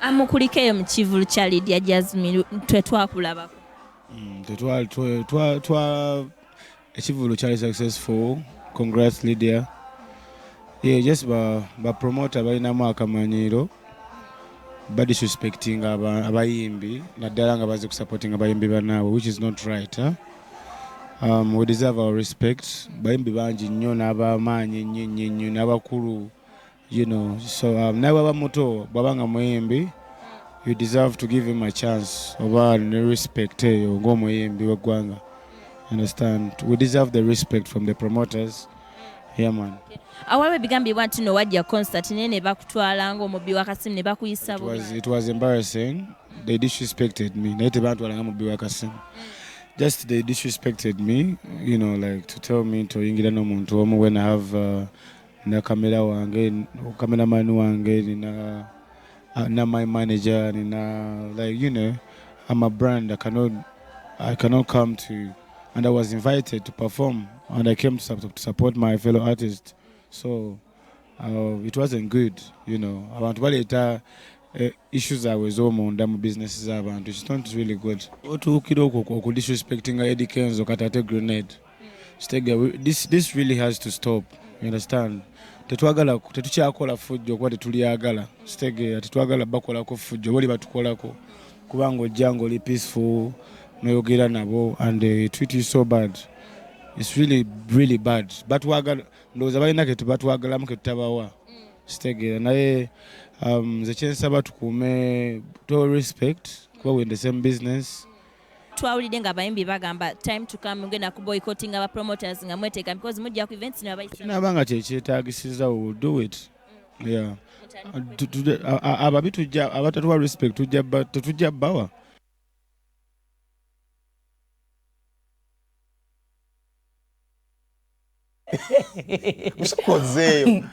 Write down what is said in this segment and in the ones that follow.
amukulikeyo mu kivvulu kya Lydia Jazmine twetwakulabako ekivvulu kyali successful. Congrats Lydia. Yeah, just ba promoter balinamu akamanyiro badisrespecting abayimbi naddala nga baze kusupporting abayimbi banaabwe, which is not right. We deserve our respect. Bayimbi bangi nnyo n'abamaanyi nnyo n'abakulu, you know. So nawe abamuto bwabanga muyimbi, you deserve to give him a chance oba ne respect eyo ng'omuyimbi w'eggwanga. Understand? We deserve the respect from the promoters. Yeah, man. Awawe bigambibwa nti no wajja concert nene bakutwala ng'omubbi wa Kasimu ne bakuyisa bubi. It was embarrassing. They disrespected me. Naye tebantwala nga mubbi wa Kasimu. Just they disrespected me, you know, like to tell me to ingira n'omuntu omu when I have na camera wange, cameraman wange, na my manager, like, you know, I'm a brand. I cannot come to, and I was invited to perform, and I came to support my fellow artists. So it wasn't good, you know. Abantu baleta issues awezomunda mu businesses abantu. It's not really good. Otukira okwo disrespecting Eddie Kenzo katate grenade. This really has to stop. You understand? Tetukyakola fujjo kuba tetuliyagala. Tetwagala bakolako fujjo boli batukolako kubanga ojjango li peaceful noyogera nabo and they treat you so bad. It's really, really bad. Batwagala ndoza balina ke tubatwagalamu ke tutabawa. Stegera naye the chance abatukume to respect kuba we in the same business. Twawulidde nga abayimbi bagamba time to come ngenda ku boycotting aba promoters nga mweteka because mujja ku events ne abayisa. Nabanga kyetaagisiza we will do it. Yeah. Ababitu abatatuwa respect tujja bawa. Usikozeo.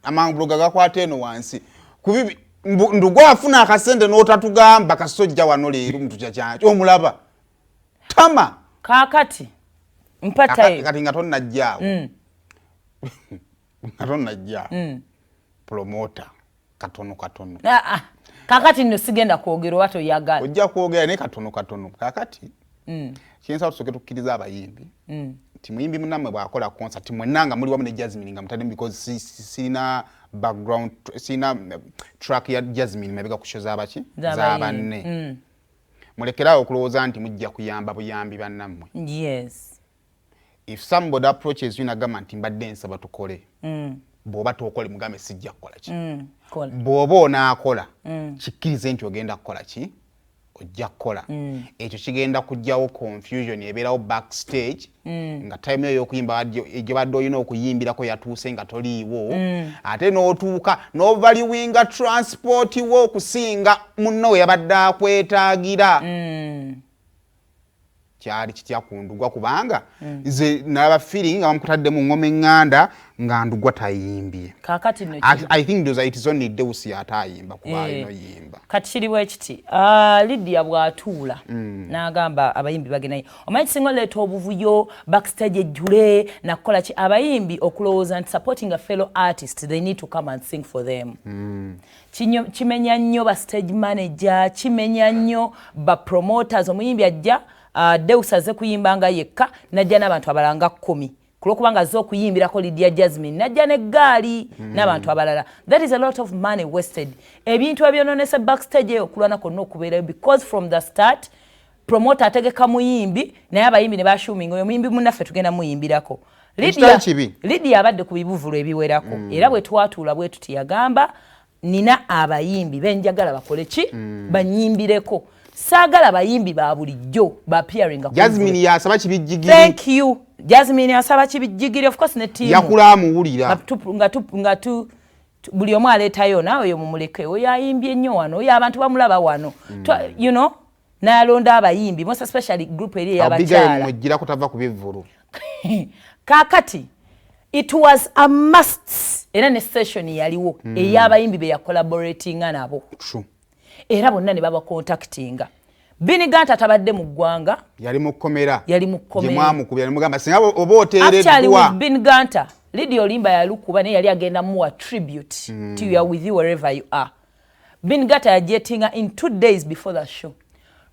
Amambuluga gakwata eno wansi. Kubibi ndugo afuna akasende n'otatugamba kasojja wano leero muntu kyakyo omulaba. Tama. Kakati. Mpata kati nga tonnajjaawo. Najja. Promoter katono. Kakati nno sigenda kwogera wato yagala. Ojja kwogera ne katono. Kakati. Kiyensa tusoke tukkiriza abayimbi. Timuyimbi munamwe bwakola concert mwenanga muli wamu ne Jazmine nga mutadde because sina background sina track ya Jazmine mebega kushoza abachi zabanne. Mulekerawo okulowooza nti mujja kuyamba buyambi bannamwe. Yes. If somebody approaches you na government mbadde nsaba tukole. Bwoba tokole mugambe sijja kukola ki. Bwoba onaakola kikkirize nti ogenda kukola ki. Ojja kukola. Ekyo kigenda kujjawo confusion ebeerawo backstage nga time eyo okuyimba gye badde olina okuyimbirako yatuuse nga toliiwo ate n'otuuka n'ovaliwinga transport wo okusinga munno we yabadde akwetaagira. Kyali kitya kundugwa kubanga nze nalaba feeling nga bamukutadde mu ngoma eŋŋanda nga ndugwa tayimbye. Kakati no I think those it is only Deus yatayimba kuba ino yimba. Kati kiriwe kiti Lydia bwatuula n'agamba abayimbi bagenayo. Omanyi singo leeta obuvuyo backstage ejjule nakola ki abayimbi okulowooza nti supporting a fellow artist they need to come and sing for them. Kimenya nnyo ba stage manager, kimenya nnyo ba promoters. Omuyimbi ajja Deus aze kuyimba nga yekka najja n'abantu abalanga 10 kulokubanga zo kuyimbirako Lydia Jazmine najja n'eggaali n'abantu abalala. That is a lot of money wasted. Ebintu ebyononese backstage okulwana konna okubeerayo because from the start promoter ategeka muyimbi naye abayimbi ne bashuminga oyo muyimbi munnaffe tugenda muyimbirako. Lydia abadde ku bibuvulo ebiwerako era bwe twatuula bwe tuti yagamba nina abayimbi benjagala bakole ki banyimbireko. Sagala bayimbi ba bulijjo ba appearing nga Jazmine yasaba kibijjigiri. Thank you. Jazmine yasaba kibijjigiri of course ne team. Yakula amuwulira. Nga buli omu aleetayo naawe oyo mumuleke oyo ayimbye nnyo wano oyo abantu bamulaba wano. You know n'alonda abayimbi most especially group eri y'abakyala. Abigail mujjira kutava ku bivvulu. Kakati it was a must era ne session yaliwo ey'abayimbi be ya collaborating nabo. True. Era bonna ne baba contactinga. Biniganta tabadde mu ggwanga yali mu kkomera gye mwamukubya ne mugamba singa oba oteereddwa. Actually with Biniganta Lydia Olimba yalukuba naye yali agenda muwa tribute to you are with you wherever you are. Bingata yajetinga in 2 days before the show.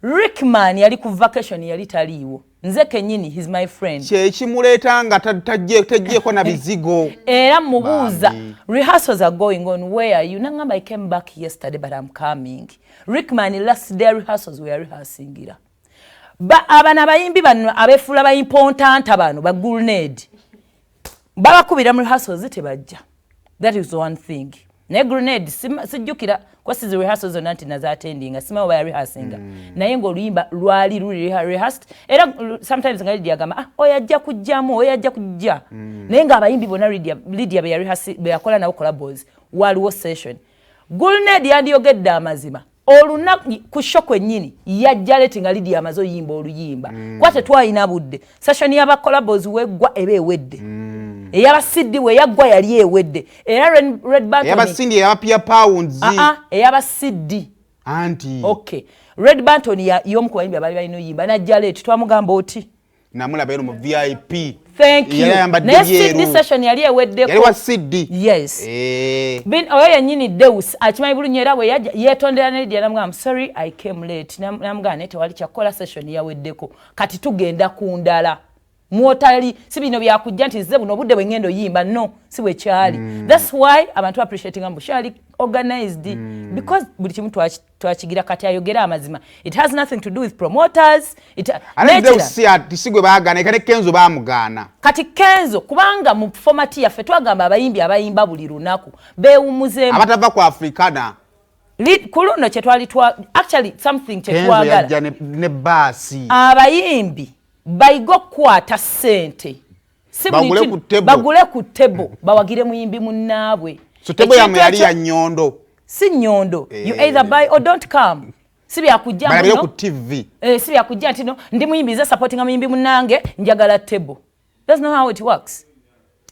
Rickman yali ku vacation yali taliiwo. Nze kenyini he's my friend. Kye kimuleta nga tajjeko na bizigo. Era mubuuza rehearsals are going on, where are you? Nangamba I came back yesterday but I'm coming. Rickman last day rehearsals we are rehearsing ira. Abana abayimbi bano abefula ba important bano ba grenade. Babakubira mu rehearsals tebajja. That is one thing. Ne grenade sijjukira kwasi zi rehearsals zonanti naza attending asima ba rehearsing. Naye ngo luyimba lwali rehearsed. Era sometimes ngali diagama oyajja kujjamu oyajja kujja. Naye nga abayimbi bona Lydia be rehearse be yakola na collabos waliwo session. Grenade yandiyogedde amazima. Olunaku ku show ennyini yajja letinga Lydia amazo yimba oluyimba. Kwate twayina budde. Session y'aba collabos weggwa ebe ewedde. Eyaba Sydney we yaggwa yali ewedde. Era Red Band eyaba Sydney eyaba Pia Pounds. Eyaba Sydney. Anti. Okay. Red Banton y'omu ku bayimbi abali balina oyimba najja late twamugamba oti. Namulaba eno mu VIP. Thank you. Next Sydney session yali eweddeko. Yali wa Sydney. Yes. Oyo yennyini Deus akimanyi bulungi era bwe yetondera ne Lydia namugamba I'm sorry I came late. Namugamba ne tewali kyakola session yaweddeko. Kati tugenda ku ndala. Mwotali si bino byakujja nti nze buno budde bwe ngendo yimba no si bwe kyali. That's why abantu appreciating ambu shali organized because buli kimu twakigira kati ayogera amazima. It has nothing to do with promoters. Tisigwe baagana kale Kenzo baamugana. Kati Kenzo kubanga mu format yaffe twagamba abayimbi abayimba buli lunaku beewumuzeemu abatava ku Africana. Kuluno kye twali actually something kye twagala. Kenzo ne basi. Abayimbi bayigo kwata sente. Bagule ku tebo bawagire muyimbi munnaabwe. So tebo yamu yali ya nyondo. Si nyondo. You either buy or don't come. Sibi yakujja muno. Balabire ku TV. Sibi yakujja ntino ndi muyimbi za supporting muyimbi munnange njagala tebo. That's not how it works.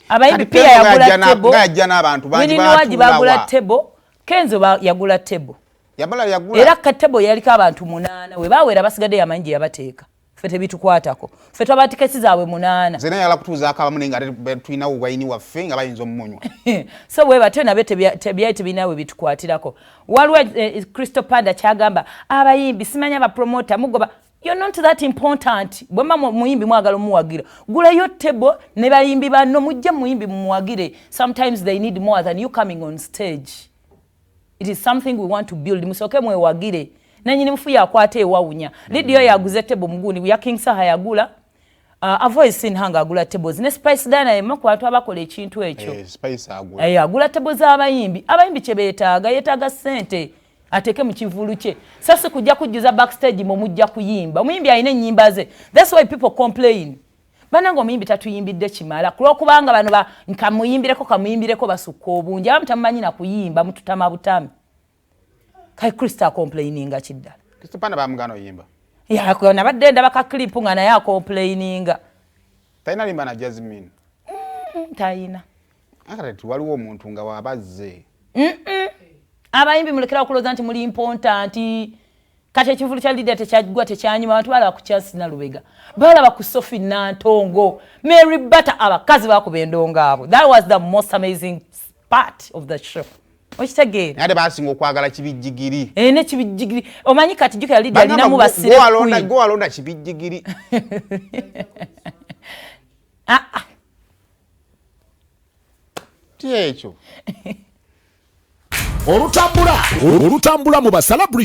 Abayimbi pia yagula tebo. Ngajja n'abantu bangi bagula tebo. Kenzo yagula tebo. Yagula. Era ka tebo yaliko abantu 8 we bawera basigadde yamanji yabateeka. Fete bitukwatako. Fete abatikesi zaabwe 8. Zena yala kutuza akaba munenga tuina uwaini waffe nga bayinza omunywa. So we batena bete binawe bitukwatirako. Waliwo Crysto Panda kyagamba abayimbi simanya ba promoter mugoba you're not that important. Bwema muyimbi mwagala muwagira. Gula yo table ne bayimbi banno mujje muyimbi muwagire. Sometimes they need more than you coming on stage. It is something we want to build. Musoke mwewagire. Nanyini mfu yakwate ewawunya. Lydia yaguze tebo muguni ya King Saha yagula. Avoid sin hanga agula tables. Ne Spice Dana yema kwatu abakola ekintu ekyo. Spice agula. Agula tables abayimbi. Abayimbi yetaaga sente. Ateke mu kivvulu kye. Sasa kujja kujuza backstage mu mujja kuyimba. Muyimbi ayina ennyimba ze. That's why people complain. Banango muyimbi tatuyimbidde kimala. Kulokubanga bano kamuyimbireko basukka obungi. Abamutammanyi na kuyimba mututama butami. Kai Crysto complaininga kiddala. Crysto Panda bamugano yimba. Ya ko nabadde ndaba ka clip nga naye complaininga. Taina limba na Jazmine. Taina. Akati waliwo omuntu nga wabazze. Abayimbi mulekera okuloza nti muli important. Kati ekivulu kya Lydia tekyagwa tekyanyuma abantu balaba ku Chelsea na Lubega. Balaba ku Sophie Nantongo. Mary Butter abakazi bakubendonga abo. That was the most amazing part of the show. Okitegere. Nade basinga okwagala kibijjigiri. Ne kibijjigiri. Omanyi kati jjuka Lydia alina mu basire. Go alonda kibijjigiri. Tiekyo. Olutambula mu basala